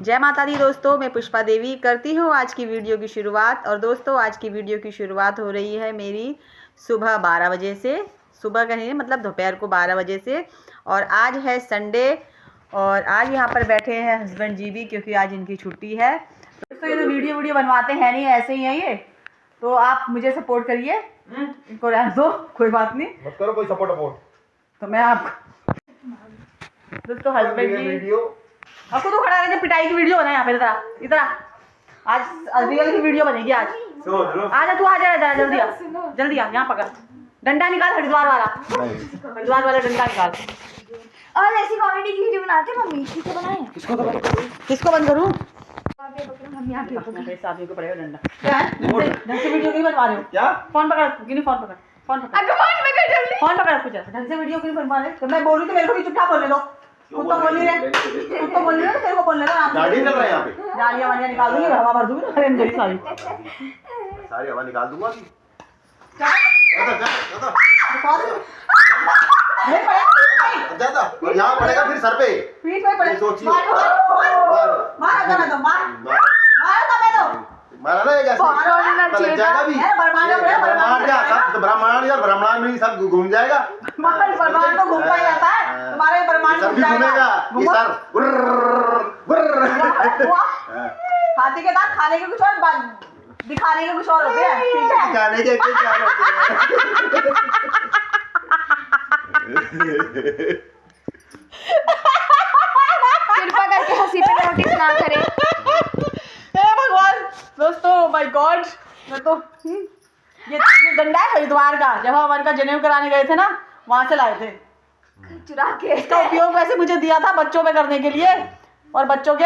जय माता दी दोस्तों, मैं पुष्पा देवी करती हूँ आज की वीडियो की शुरुआत। और दोस्तों आज की वीडियो की शुरुआत हो रही है मेरी सुबह 12 बजे से। सुबह का नहीं मतलब दोपहर को 12 बजे से। और आज है संडे और आज यहाँ पर बैठे हैं हस्बैंड जी भी, क्योंकि आज इनकी छुट्टी है। दोस्तों ये तो वीडियो बनवाते हैं नहीं, ऐसे ही है ये। तो आप मुझे सपोर्ट करिए, इनको रहने दो, कोई बात नहीं, मत करो कोई सपोर्ट। तो मैं आपको दोस्तों हस्बैंड जी वीडियो आपको तो खड़ा रहकर पिटाई की वीडियो बना यहाँ पे। इधर आज रियल की वीडियो बनेगी आज। आजा तू, आजा जल्दी आ, जल्दी आ, यहाँ पकड़, डंडा निकाल, हरिद्वार वाला डंडा निकाल। और ऐसी कॉमेडी की वीडियो बनाते हैं मम्मी, किसको बनाए? किसको बंद करूँ? मम्मी आप मेरे साथी को पड़ेगा डंडा। क्या है ढंग से वीडियो क्यों बनवा रहे हो? क्या फोन पकड़, क्यों नहीं फोन पकड़, फोन पकड़ कुछ ढंग से वीडियो क्यों बनवा रहे? तो मैं बोलूँ तो मेरे को भी चुपचाप बोलने दो। खुद तो बोल नहीं रहे, खुद तो बोल नहीं रहे तो मेरे को बोलने दो। गाड़ी चल रहा है यहाँ पे, गालियाँ वालियाँ निकाल दूंगी, हवा भर दूंगी ना मेरी सारी सारी हवा निकाल दूंगा अभी। ज्यादा और यहाँ पड़ेगा फिर सर पे, पीठ में पड़े, सोचिए। मारा ना एक ऐसे लग जाएगा भी, ब्रह्मांड या सब ब्रह्मांड या ब्रह्मांड में सब घूम जाएगा। ब्रह्मांड तो घूमता ही रहता है, तुम्हारे ब्रह्मांड सर भी घूमेगा ये सर। हाथी के दांत खाने के कुछ और, दिखाने के कुछ और होते हैं, ठीक है? दिखाने के कुछ और होते हैं। कृपा करके हंसी पे नोटिस ना करें। हे भगवान दोस्तों, माय गॉड, मैं तो ये डंडा है हरिद्वार का, जब हम उनका जनेऊ कराने गए थे ना, वहां से लाए थे। चुरा के इसका उपयोग वैसे मुझे दिया था बच्चों पे करने के लिए, और बच्चों के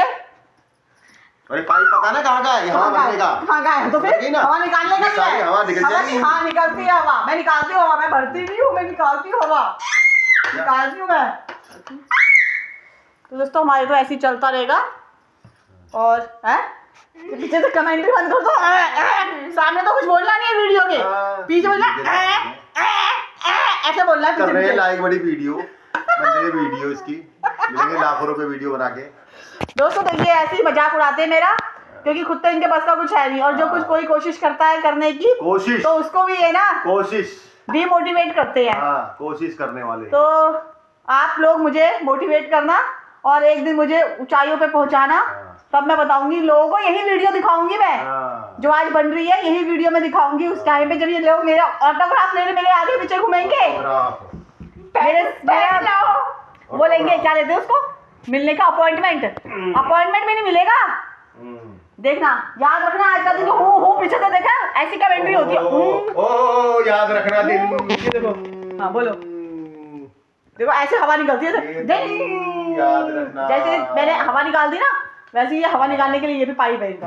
अरे पाइप पता ना कहाँ का है? हवा भरने का। कहाँ का है? तो फिर हवा निकालने का भी है। हवा निकल जाएगी। हाँ निकलती है हवा, मैं निकालती हूँ हवा, मैं भरती नहीं हूँ, मैं निकालती हूँ हवा, निकालती हूँ मैं। तो दोस्तों हमारे तो ऐसे ही चलता रहेगा। और पीछे से कमेंट्री बंद कर दो, सामने तो कुछ बोलना नहीं है वीडियो के, पीछे बोलना ऐसे बोलना कर रहे हैं। लाइक बड़ी वीडियो बन रही है, वीडियो इसकी मिलेंगे लाखों रुपए वीडियो बना के। दोस्तों तो ये ऐसे ही मजाक उड़ाते हैं मेरा, क्योंकि खुद तो इनके बस का कुछ है नहीं, और जो कुछ कोई कोशिश करता है करने की कोशिश, तो उसको भी है ना कोशिश डीमोटिवेट करते हैं। हाँ, कोशिश करने वाले। तो आप लोग मुझे मोटिवेट करना और एक दिन मुझे ऊंचाइयों पे पहुंचाना, तब मैं बताऊंगी लोगों को, यही वीडियो दिखाऊंगी मैं जो आज बन रही है, यही वीडियो में दिखाऊंगी उस टाइम पे जब ये लोग मेरा ऑटोग्राफ लेने मेरे आगे पीछे घूमेंगे, मेरा वो लेंगे, क्या लेते हैं उसको, मिलने का अपॉइंटमेंट भी नहीं मिलेगा। देखना, याद रखना, आज का दिन जो हो पीछे से देखा ऐसी कमेंट्री होती है। ओ याद रखना दिन, ये देखो। हाँ बोलो, देखो ऐसे हवा निकलती है, याद रखना। जैसे मैंने हवा निकाल दी ना, वैसे ये हवा निकालने के लिए ये भी पाइप है इनका।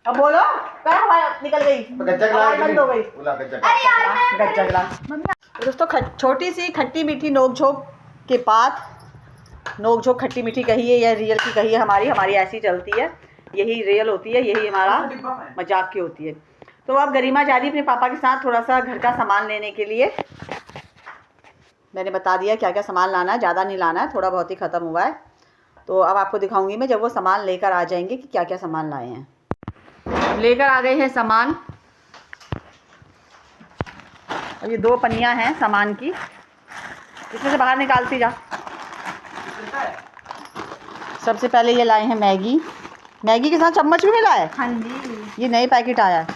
अब बोलो, क्या हवा निकल गई, बंद हो गई। गच्चा गिलास। दोस्तों छोटी सी खट्टी मीठी नोक-झोंक के बाद, नोक-झोंक खट्टी मीठी कही है या रियल की कही है, हमारी ऐसी चलती है, यही रियल होती है, यही हमारा मजाक की होती है। तो अब गरिमा जा रही है अपने पापा के साथ थोड़ा सा घर का सामान लेने के लिए। मैंने बता दिया क्या क्या सामान लाना है, ज़्यादा नहीं लाना है, थोड़ा बहुत ही ख़त्म हुआ है। तो अब आपको दिखाऊंगी मैं जब वो सामान लेकर आ जाएंगे कि क्या क्या सामान लाए हैं। लेकर आ गए हैं सामान, और ये 2 पन्नियाँ हैं सामान की, इसमें से बाहर निकालती जा। सबसे पहले ये लाए हैं मैगी, मैगी के साथ चम्मच भी मिला है। हाँ जी, ये नई पैकेट आया है।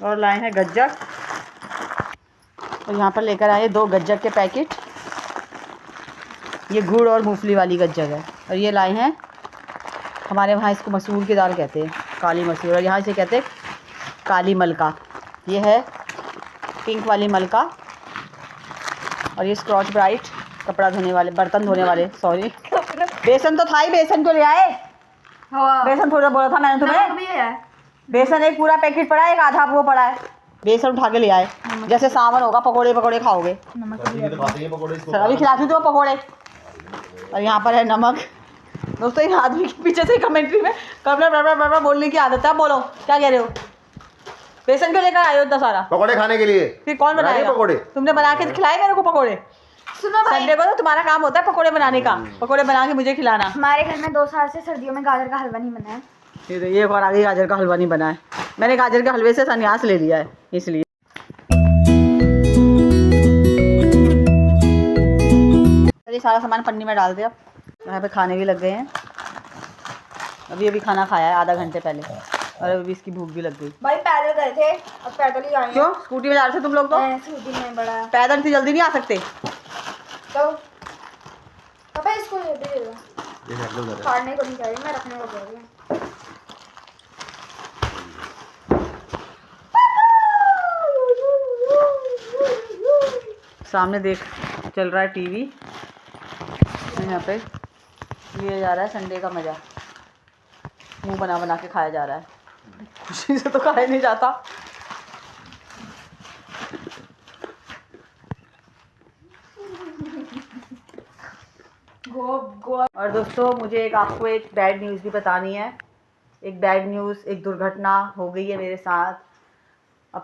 और लाए हैं गज्जक, और यहाँ पर लेकर आए 2 गज्जक के पैकेट, ये गुड़ और मूंगफली वाली गज्जक है। और ये लाए हैं, हमारे वहाँ इसको मसूर की दाल कहते हैं, काली मसूर, और यहाँ से कहते हैं काली मलका। ये है पिंक वाली मलका, और ये स्कॉच ब्राइट कपड़ा धोने वाले, बर्तन धोने वाले, सॉरी बेसन तो था ही, बेसन को ले आए, बेसन थोड़ा बोला था मैंने तुम्हें, बेसन एक पूरा पैकेट पड़ा है, एक आधा वो पड़ा है, बेसन उठा के ले आए। जैसे सावन होगा पकोड़े खाओगे, अभी खिलाती तो पकोड़े। और यहाँ पर है नमक। दोस्तों इन आदमी के पीछे से कमेंट्री में कबला बोलने की आदत है, बोलो क्या कह रहे हो? बेसन क्यों लेकर आए हो इतना सारा? पकौड़े खाने के लिए। फिर कौन बनाइए बनाएगा? पकौड़े। तुमने बना के खिलाए मेरे को पकौड़े? सुनो भाई, संडे को तो तुम्हारा काम होता है पकौड़े बनाने का, पकौड़े बना के मुझे खिलाना। हमारे घर में 2 साल से सर्दियों में गाजर का हलवा नहीं बना है। ये और आगे गाजर का हलवा नहीं बना है। मैंने गाजर के हलवे से संन्यास ले लिया है इसलिए। ये सारा सामान पन्नी में डाल दिया। यहाँ पे खाने भी लग गए हैं। अभी खाना खाया है आधा घंटे पहले और अभी इसकी भूख भी लग गई। भाई पैदल गए थे, अब पैदल ही आए। क्यों? स्कूटी में जा रहे थे तुम लोग तो? स्कूटी में बड़ा पैदल इतनी जल्दी नहीं आ सकते। तो पापा इसको दे दो, ये रख लो जरा। फाड़ने को नहीं चाहिए, मैं रखने को बोल रही हूँ। सामने देख चल रहा है टीवी। यहाँ पे लिया जा रहा है संडे का मज़ा। मुंह बना बना के खाया जा रहा है। खुशी से तो खाया नहीं जाता। और दोस्तों मुझे आपको एक बैड न्यूज़ भी बतानी है। एक बैड न्यूज़, एक दुर्घटना हो गई है मेरे साथ। अब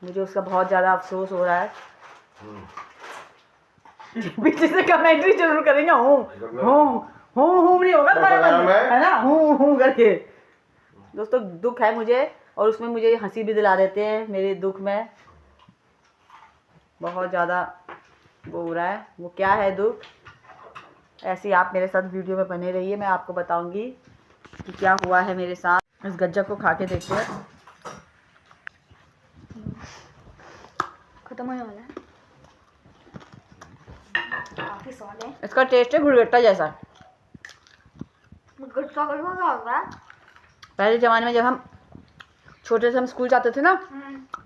मुझे उसका बहुत ज़्यादा अफसोस हो रहा है। पीछे से कमेंट्री जरूर करेंगे। हूँ नहीं होगा तुम्हारा मन में, है ना? हूँ करके। दोस्तों दुख है मुझे और उसमें मुझे हंसी भी दिला देते हैं। मेरे दुख में बहुत ज़्यादा वो हो रहा है। वो क्या है दुख? ऐसे ही आप मेरे साथ वीडियो में बने रहिए, मैं आपको बताऊंगी कि क्या हुआ है मेरे साथ। इस गज्जक को खा के देखते हैं। खत्म होने वाला है, काफी स्वाद है। इसका टेस्ट है गुड़गट्टा जैसा। गुटका करवा क्या होगा? पहले ज़माने में जब हम छोटे से हम स्कूल जाते थे ना,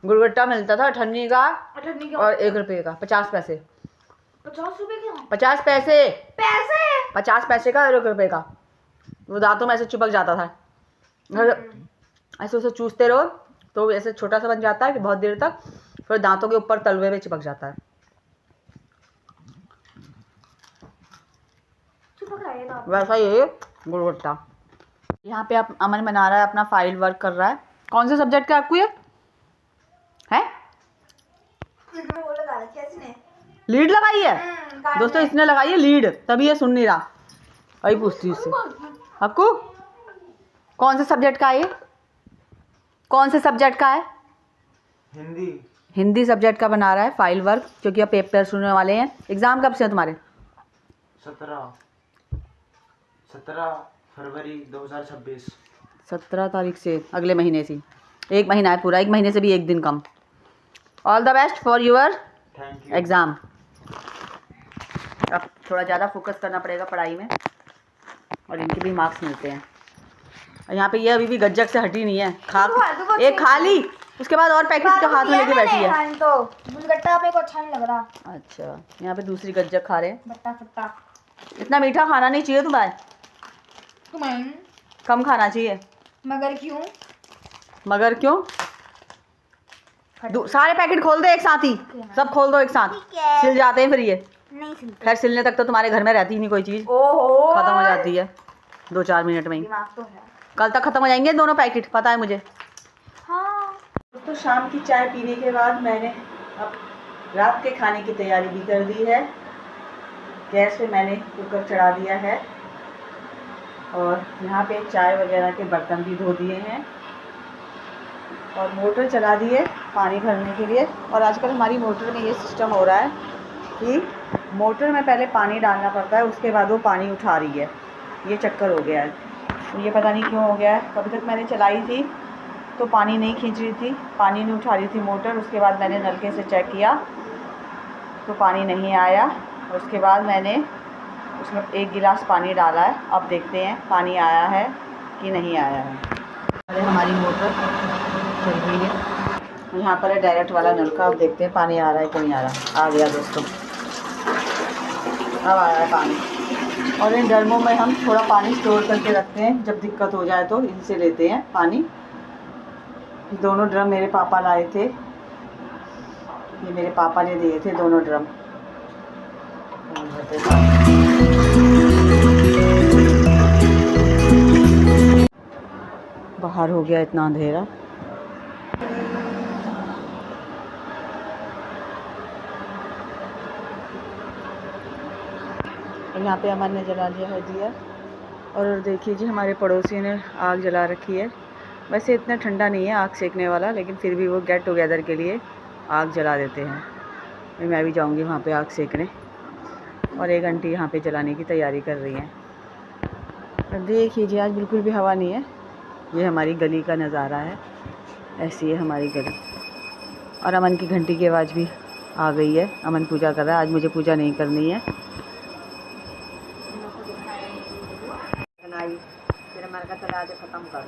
गुड़गट्टा मिलता था अठन्नी का और 1 रुपये का, 50 पैसे। 50 रुपए क्यों? 50 पैसे, पैसे 50 पैसे का 1 रुपये का। वो दांतों में ऐसे चिपक जाता था। ऐसे उसे चूसते रहो तो ऐसे छोटा सा बन जाता है कि बहुत देर तक, फिर दांतों के ऊपर तलवे में चिपक जाता है। चिपक रहा है दांत। वैसा ये गुड़गट्टा। यहाँ पे आप अमन बना रहा है, अपना फाइल वर्क कर रहा है। कौन से सब्जेक्ट का आपको ये है? वो लगा रखी है इसने। लीड लगाई है दोस्तों, इसने लगाई है लीड, तभी ये सुन नहीं रहा। वही पूछती हूँ इससे, आपको कौन से सब्जेक्ट का है ये? कौन से सब्जेक्ट का है? हिंदी सब्जेक्ट का बना रहा है फाइल वर्क, क्योंकि अब पेपर सुनने वाले हैं। एग्ज़ाम कब से है तुम्हारे? 17 फरवरी 2026। 17 तारीख से, अगले महीने से। 1 महीना है पूरा, 1 महीने से भी 1 दिन कम। All the best for your thank you. Exam. अब थोड़ा ज़्यादा फोकस करना पड़ेगा पढ़ाई में और इनके भी मार्क्स मिलते हैं। और यहाँ पे ये अभी भी गज्जक से हटी नहीं है। एक खा ली, उसके बाद और पैकेट तो हाथ में लेके बैठी है। तो गुलगट्टा पे को अच्छा नहीं लग रहा। अच्छा, यहाँ पे दूसरी गज्जक खा रहे हैं। बट्टा फट्टा। इतना मीठा खाना नहीं चाहिए तुम्हें, तुम्हें कम खाना चाहिए। मगर क्यों? मगर क्यों? सारे पैकेट खोल दे एक साथ ही, सब खोल दो एक साथ, सिल जाते हैं फिर ये। नहीं सुनते। खैर सिलने तक तो तुम्हारे घर में रहती ही नहीं कोई चीज़, ओहो, खत्म हो जाती है 2-4 मिनट में ही। दिमाग तो है। कल तक खत्म हो जाएंगे दोनों पैकेट, पता है मुझे। हाँ। दोस्तों शाम की चाय पीने के बाद मैंने अब रात के खाने की तैयारी भी कर दी है। गैस पे मैंने कुकर चढ़ा दिया है और यहाँ पे चाय वगैरह के बर्तन भी धो दिए हैं और मोटर चला दी है पानी भरने के लिए। और आजकल हमारी मोटर में ये सिस्टम हो रहा है कि मोटर में पहले पानी डालना पड़ता है, उसके बाद वो पानी उठा रही है। ये चक्कर हो गया है, तो ये पता नहीं क्यों हो गया है। कभी तक मैंने चलाई थी तो पानी नहीं खींच रही थी, पानी नहीं उठा रही थी मोटर। उसके बाद मैंने नलके से चेक किया तो पानी नहीं आया। और उसके बाद मैंने उसमें 1 गिलास पानी डाला है। अब देखते हैं पानी आया है कि नहीं आया है। अरे हमारी मोटर चल रही है, यहाँ पर है डायरेक्ट वाला नलका। अब देखते हैं पानी आ रहा है कि नहीं आ रहा। आ गया दोस्तों, अब आया है पानी। और इन ड्रमों में हम थोड़ा पानी स्टोर करके रखते हैं, जब दिक्कत हो जाए तो इनसे लेते हैं पानी। दोनों ड्रम मेरे पापा लाए थे, ये मेरे पापा ने दिए थे दोनों ड्रम। बाहर हो गया इतना अंधेरा। तो यहाँ पे अमन ने जला लिया है दिया। और देखिए जी हमारे पड़ोसी ने आग जला रखी है। वैसे इतना ठंडा नहीं है आग सेकने वाला, लेकिन फिर भी वो गेट टुगेदर के लिए आग जला देते हैं। मैं भी जाऊंगी वहाँ पे आग सेकने। और एक आंटी यहाँ पे जलाने की तैयारी कर रही हैं। और देखिए जी आज बिल्कुल भी हवा नहीं है। ये हमारी गली का नज़ारा है, ऐसी है हमारी गली। और अमन की घंटी की आवाज़ भी आ गई है। अमन पूजा कर रहा है, आज मुझे पूजा नहीं करनी है। फिर हमारे का चला के ख़त्म कर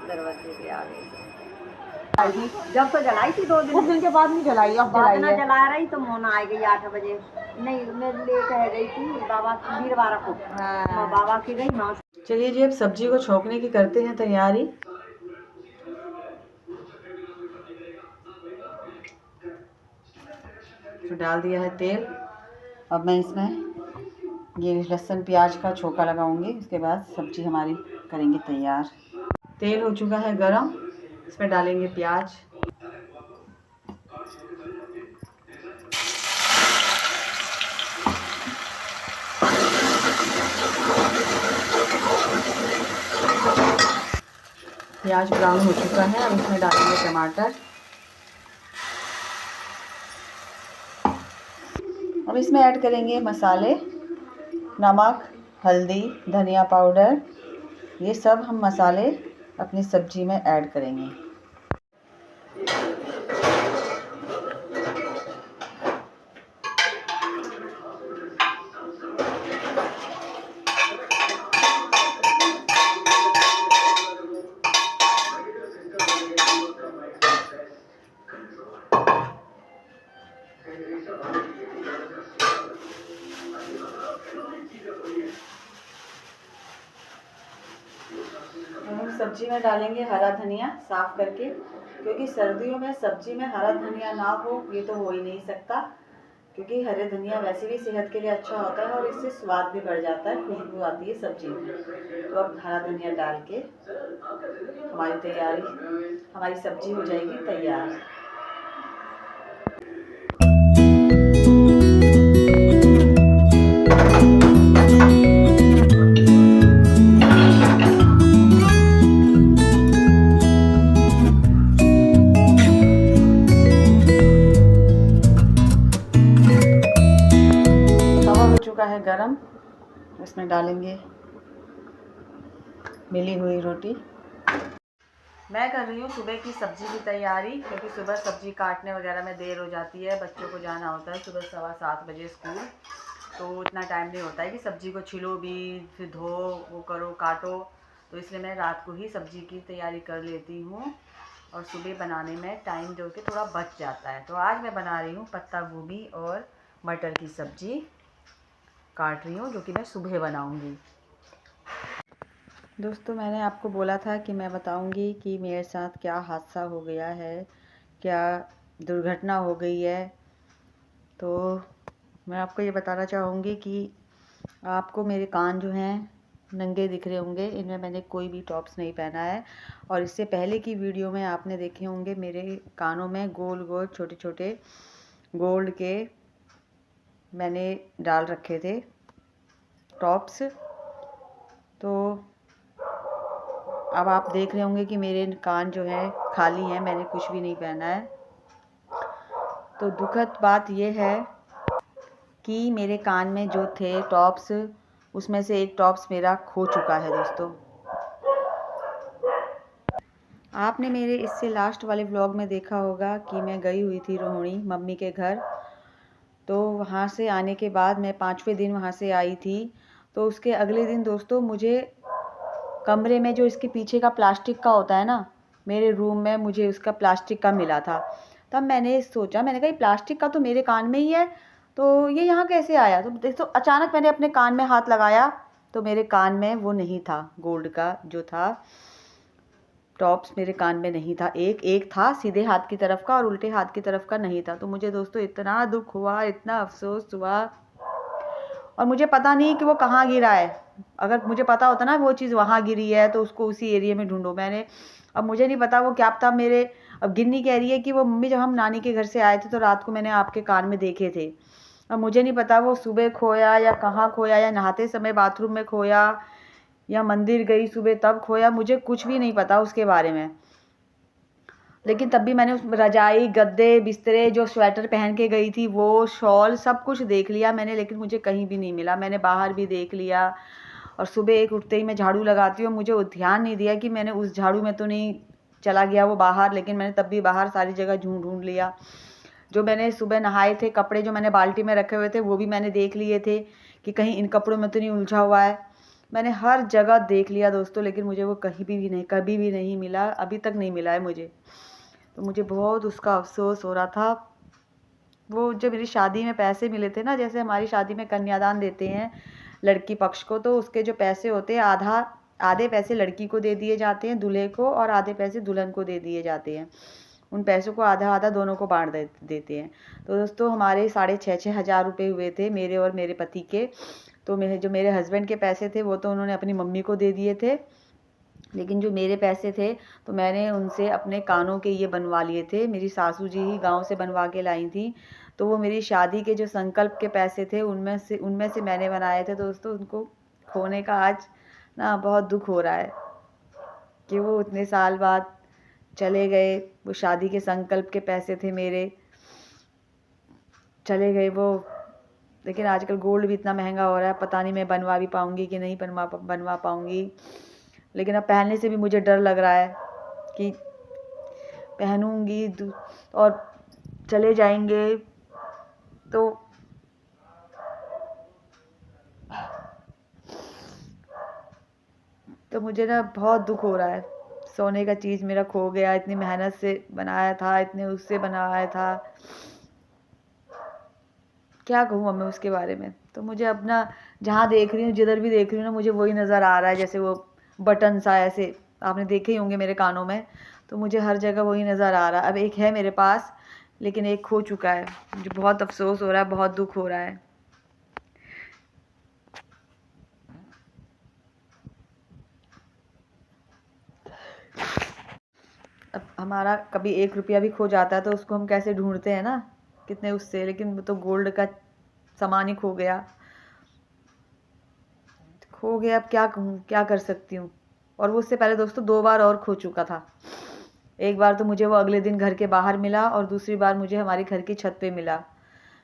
दरवाजे पे आ गई। जब तो जलाई थी 2 दिन, उस दिन के बाद नहीं जलाई। अब जलाई है। जला रही तो मोना आ गई 8 बजे। नहीं मैं लेट रह गई थी बाबा वीरवार को। हाँ। बाबा की गई माँ। चलिए जी अब सब्जी को छोंकने की करते हैं तैयारी। तो डाल दिया है तेल। अब मैं इसमें ये लहसुन प्याज का छोंका लगाऊंगी। इसके बाद सब्जी हमारी करेंगे तैयार। तेल हो चुका है गरम, इसमें डालेंगे प्याज। प्याज ब्राउन हो चुका है, अब इसमें डालेंगे टमाटर। अब इसमें ऐड करेंगे मसाले, नमक, हल्दी, धनिया पाउडर। ये सब हम मसाले अपनी सब्जी में ऐड करेंगे। हम सब्जी में डालेंगे हरा धनिया साफ़ करके, क्योंकि सर्दियों में सब्जी में हरा धनिया ना हो ये तो हो ही नहीं सकता। क्योंकि हरे धनिया वैसे भी सेहत के लिए अच्छा होता है और इससे स्वाद भी बढ़ जाता है, खुशबू आती है सब्जी में। तो अब हरा धनिया डाल के हमारी सब्जी हो जाएगी तैयार। है गरम, इसमें डालेंगे मिली हुई रोटी। मैं कर रही हूँ सुबह की सब्जी की तैयारी, क्योंकि सुबह सब्जी काटने वगैरह में देर हो जाती है। बच्चों को जाना होता है सुबह 7:15 बजे स्कूल, तो इतना टाइम नहीं होता है कि सब्जी को छिलो भी, फिर धो, वो करो, काटो। तो इसलिए मैं रात को ही सब्जी की तैयारी कर लेती हूँ और सुबह बनाने में टाइम जो कि थोड़ा बच जाता है। तो आज मैं बना रही हूँ पत्ता गोभी और मटर की सब्ज़ी काट रही हूँ, जो कि मैं सुबह बनाऊँगी। दोस्तों मैंने आपको बोला था कि मैं बताऊंगी कि मेरे साथ क्या हादसा हो गया है, क्या दुर्घटना हो गई है। तो मैं आपको ये बताना चाहूँगी कि आपको मेरे कान जो हैं नंगे दिख रहे होंगे, इनमें मैंने कोई भी टॉप्स नहीं पहना है। और इससे पहले की वीडियो में आपने देखे होंगे मेरे कानों में गोल गोल छोटे छोटे गोल्ड के मैंने डाल रखे थे टॉप्स। तो अब आप देख रहे होंगे कि मेरे कान जो है खाली हैं, मैंने कुछ भी नहीं पहना है। तो दुखद बात यह है कि मेरे कान में जो थे टॉप्स, उसमें से एक टॉप्स मेरा खो चुका है। दोस्तों आपने मेरे इससे लास्ट वाले व्लॉग में देखा होगा कि मैं गई हुई थी रोहिणी मम्मी के घर। तो वहाँ से आने के बाद मैं 5वें दिन वहाँ से आई थी। तो उसके अगले दिन दोस्तों मुझे कमरे में जो इसके पीछे का प्लास्टिक का होता है ना, मेरे रूम में मुझे उसका प्लास्टिक का मिला था। तब मैंने सोचा, मैंने कहा ये प्लास्टिक का तो मेरे कान में ही है, तो ये यहाँ कैसे आया। तो देखो अचानक मैंने अपने कान में हाथ लगाया तो मेरे कान में वो नहीं था, गोल्ड का जो था टॉप्स मेरे कान में नहीं था। एक था सीधे हाथ की तरफ का और उल्टे हाथ की तरफ का नहीं था। तो मुझे दोस्तों इतना दुख हुआ, इतना अफसोस हुआ, और मुझे पता नहीं कि वो कहाँ गिरा है। अगर मुझे पता होता ना वो चीज़ वहाँ गिरी है तो उसको उसी एरिया में ढूंढो। अब मुझे नहीं पता वो क्या था मेरे। अब गिन्नी कह रही है कि वो मम्मी जब हम नानी के घर से आए थे तो रात को मैंने आपके कान में देखे थे। और मुझे नहीं पता वो सुबह खोया या कहाँ खोया, या नहाते समय बाथरूम में खोया या मंदिर गई सुबह तब खोया, मुझे कुछ भी नहीं पता उसके बारे में। लेकिन तब भी मैंने उस रजाई, गद्दे, बिस्तरे, जो स्वेटर पहन के गई थी, वो शॉल, सब कुछ देख लिया मैंने, लेकिन मुझे कहीं भी नहीं मिला। मैंने बाहर भी देख लिया, और सुबह एक उठते ही मैं झाड़ू लगाती हूँ, मुझे वो ध्यान नहीं दिया कि मैंने उस झाड़ू में तो नहीं चला गया वो बाहर, लेकिन मैंने तब भी बाहर सारी जगह ढूंढ लिया। जो मैंने सुबह नहाए थे कपड़े, जो मैंने बाल्टी में रखे हुए थे, वो भी मैंने देख लिए थे कि कहीं इन कपड़ों में तो नहीं उलझा हुआ है। मैंने हर जगह देख लिया दोस्तों, लेकिन मुझे वो कहीं भी नहीं, कभी भी नहीं मिला, अभी तक नहीं मिला है मुझे। तो मुझे बहुत उसका अफसोस हो रहा था। वो जो मेरी शादी में पैसे मिले थे ना, जैसे हमारी शादी में कन्यादान देते हैं लड़की पक्ष को, तो उसके जो पैसे होते हैं, आधे पैसे लड़की को दे दिए जाते हैं दूल्हे को, और आधे पैसे दुल्हन को दे दिए जाते हैं। उन पैसों को आधा आधा दोनों को बांट देते हैं। तो दोस्तों हमारे 6,500 हज़ार रुपये हुए थे मेरे और मेरे पति के। तो मेरे हस्बैंड के पैसे थे वो तो उन्होंने अपनी मम्मी को दे दिए थे, लेकिन जो मेरे पैसे थे तो मैंने उनसे अपने कानों के ये बनवा लिए थे। मेरी सासू जी ही गांव से बनवा के लाई थी। तो वो मेरी शादी के जो संकल्प के पैसे थे उनमें से मैंने बनाए थे दोस्तों। उनको खोने का आज ना बहुत दुख हो रहा है कि वो इतने साल बाद चले गए। वो शादी के संकल्प के पैसे थे मेरे, चले गए वो। लेकिन आजकल गोल्ड भी इतना महंगा हो रहा है, पता नहीं मैं बनवा भी पाऊँगी कि नहीं बनवा पाऊँगी। लेकिन अब पहनने से भी मुझे डर लग रहा है कि पहनूंगी और चले जाएंगे तो मुझे ना बहुत दुख हो रहा है। सोने का चीज़ मेरा खो गया, इतनी मेहनत से बनाया था, इतने उससे बनाया था, क्या कहूँ अब मैं उसके बारे में। तो मुझे अपना जहाँ देख रही हूँ, जिधर भी देख रही हूँ ना, मुझे वही नज़र आ रहा है, जैसे वो बटन सा ऐसे आपने देखे ही होंगे मेरे कानों में, तो मुझे हर जगह वही नज़र आ रहा है। अब एक है मेरे पास, लेकिन एक खो चुका है। मुझे बहुत अफसोस हो रहा है, बहुत दुख हो रहा है। अब हमारा कभी 1 रुपया भी खो जाता है तो उसको हम कैसे ढूंढते हैं ना, कितने उससे, लेकिन वो तो गोल्ड का सामान ही खो गया। अब क्या कहूँ, क्या कर सकती हूँ। और वो उससे पहले दोस्तों 2 बार और खो चुका था। एक बार तो मुझे वो अगले दिन घर के बाहर मिला, और दूसरी बार मुझे हमारे घर की छत पे मिला,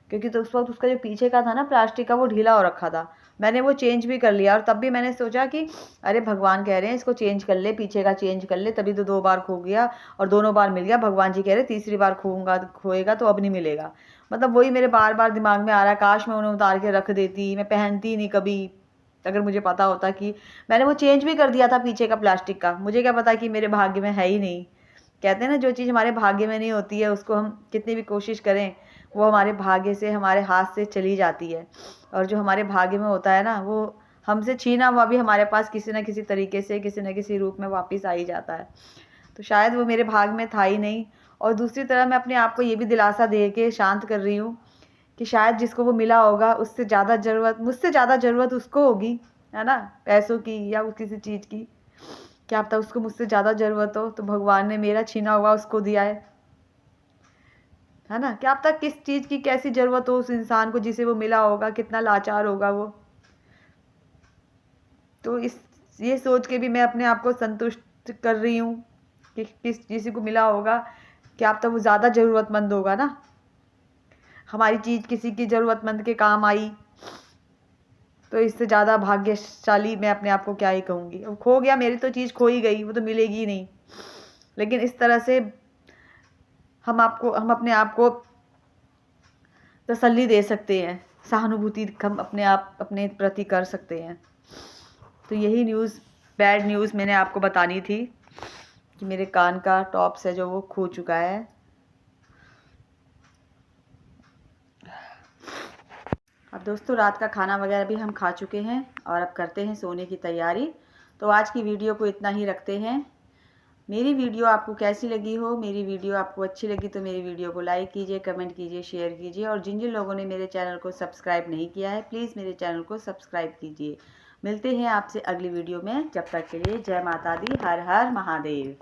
क्योंकि तो उस वक्त उसका जो पीछे का था ना प्लास्टिक का, वो ढीला हो रखा था। मैंने वो चेंज भी कर लिया, और तब भी मैंने सोचा कि अरे भगवान कह रहे हैं इसको चेंज कर ले, पीछे का चेंज कर ले, तभी तो 2 बार खो गया और दोनों बार मिल गया। भगवान जी कह रहे तीसरी बार खोएगा तो अब नहीं मिलेगा। मतलब वही मेरे बार बार दिमाग में आ रहा है, काश मैं उन्हें उतार के रख देती, मैं पहनती नहीं कभी। अगर मुझे पता होता कि मैंने वो चेंज भी कर दिया था पीछे का प्लास्टिक का, मुझे क्या पता कि मेरे भाग्य में है ही नहीं। कहते हैं ना, जो चीज़ हमारे भाग्य में नहीं होती है उसको हम कितनी भी कोशिश करें वो हमारे भाग्य से, हमारे हाथ से चली जाती है। और जो हमारे भाग्य में होता है ना, वो हमसे छीना हुआ भी हमारे पास किसी न किसी तरीके से, किसी न किसी रूप में वापस आ ही जाता है। तो शायद वो मेरे भाग्य में था ही नहीं। और दूसरी तरफ मैं अपने आप को ये भी दिलासा दे के शांत कर रही हूँ कि शायद जिसको वो मिला होगा उससे ज़्यादा ज़रूरत, मुझसे ज़्यादा ज़रूरत उसको होगी, है ना, पैसों की या किसी चीज़ की। क्या पता उसको मुझसे ज़्यादा ज़रूरत हो, तो भगवान ने मेरा छीना हुआ उसको दिया है ना। क्या पता किस चीज़ की कैसी ज़रूरत हो उस इंसान को जिसे वो मिला होगा, कितना लाचार होगा वो। तो ये सोच के भी मैं अपने आप को संतुष्ट कर रही हूँ कि किसी को मिला होगा, क्या पता वो ज़्यादा ज़रूरतमंद होगा ना। हमारी चीज़ किसी की ज़रूरतमंद के काम आई, तो इससे ज़्यादा भाग्यशाली मैं अपने आप को क्या ही कहूँगी। अब खो गया, मेरी तो चीज़ खो ही गई, वो तो मिलेगी ही नहीं। लेकिन इस तरह से हम अपने आप को तसल्ली दे सकते हैं, सहानुभूति हम अपने प्रति कर सकते हैं। तो यही बैड न्यूज़ मैंने आपको बतानी थी कि मेरे कान का टॉप्स है जो वो खो चुका है। अब दोस्तों रात का खाना वगैरह भी हम खा चुके हैं और अब करते हैं सोने की तैयारी। तो आज की वीडियो को इतना ही रखते हैं। मेरी वीडियो आपको कैसी लगी हो, मेरी वीडियो आपको अच्छी लगी तो मेरी वीडियो को लाइक कीजिए, कमेंट कीजिए, शेयर कीजिए, और जिन जिन लोगों ने मेरे चैनल को सब्सक्राइब नहीं किया है प्लीज़ मेरे चैनल को सब्सक्राइब कीजिए। मिलते हैं आपसे अगली वीडियो में, जब तक के लिए जय माता दी, हर हर महादेव।